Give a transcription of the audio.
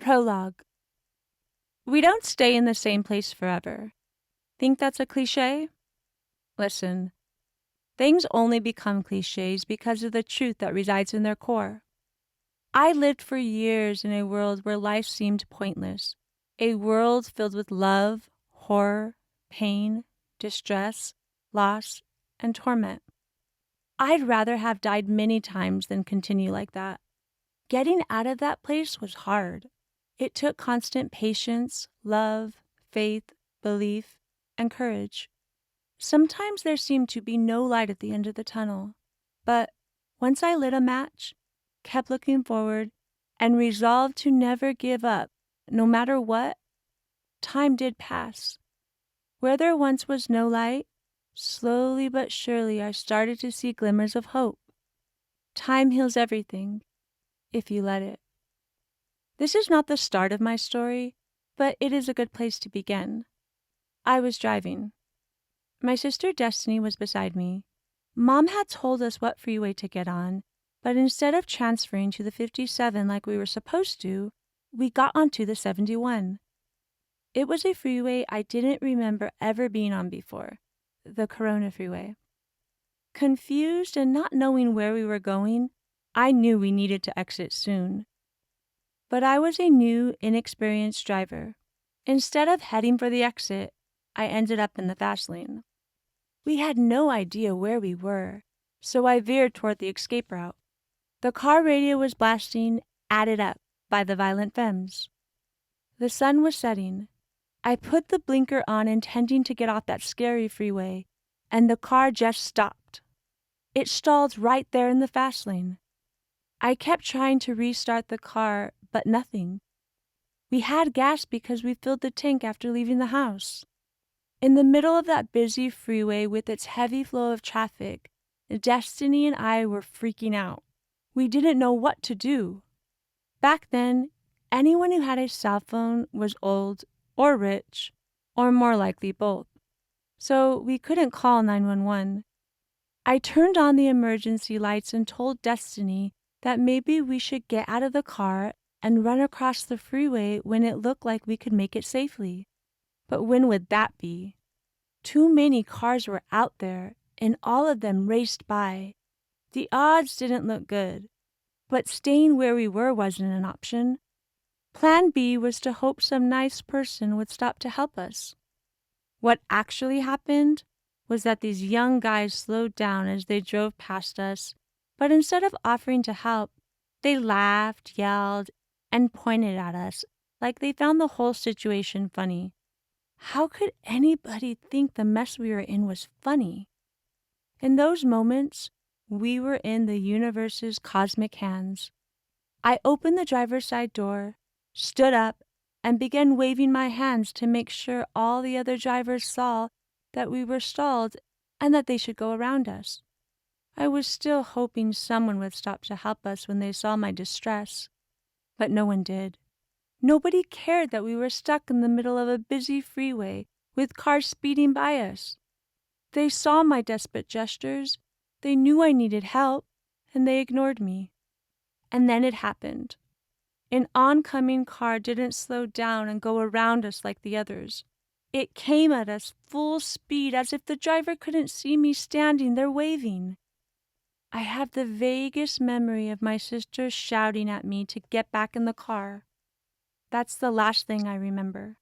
Prologue. We don't stay in the same place forever. Think that's a cliche? Listen, things only become cliches because of the truth that resides in their core. I lived for years in a world where life seemed pointless, a world filled with love, horror, pain, distress, loss, and torment. I'd rather have died many times than continue like that. Getting out of that place was hard. It took constant patience, love, faith, belief, and courage. Sometimes there seemed to be no light at the end of the tunnel, but once I lit a match, kept looking forward, and resolved to never give up, no matter what, time did pass. Where there once was no light, slowly but surely I started to see glimmers of hope. Time heals everything, if you let it. This is not the start of my story, but it is a good place to begin. I was driving. My sister Destiny was beside me. Mom had told us what freeway to get on, but instead of transferring to the 57 like we were supposed to, we got onto the 71. It was a freeway I didn't remember ever being on before, the Corona freeway. Confused and not knowing where we were going, I knew we needed to exit soon. But I was a new, inexperienced driver. Instead of heading for the exit, I ended up in the fast lane. We had no idea where we were, so I veered toward the escape route. The car radio was blasting "Added Up" by the Violent Femmes. The sun was setting. I put the blinker on intending to get off that scary freeway, and the car just stopped. It stalled right there in the fast lane. I kept trying to restart the car, but nothing. We had gas because we filled the tank after leaving the house. In the middle of that busy freeway with its heavy flow of traffic, Destiny and I were freaking out. We didn't know what to do. Back then, anyone who had a cell phone was old or rich, or more likely both. So we couldn't call 911. I turned on the emergency lights and told Destiny that maybe we should get out of the car and run across the freeway when it looked like we could make it safely. But when would that be? Too many cars were out there, and all of them raced by. The odds didn't look good, but staying where we were wasn't an option. Plan B was to hope some nice person would stop to help us. What actually happened was that these young guys slowed down as they drove past us, but instead of offering to help, they laughed, yelled, and pointed at us like they found the whole situation funny. How could anybody think the mess we were in was funny? In those moments, we were in the universe's cosmic hands. I opened the driver's side door, stood up, and began waving my hands to make sure all the other drivers saw that we were stalled and that they should go around us. I was still hoping someone would stop to help us when they saw my distress, but no one did. Nobody cared that we were stuck in the middle of a busy freeway with cars speeding by us. They saw my desperate gestures, they knew I needed help, and they ignored me. And then it happened. An oncoming car didn't slow down and go around us like the others. It came at us full speed as if the driver couldn't see me standing there waving. I have the vaguest memory of my sister shouting at me to get back in the car. That's the last thing I remember.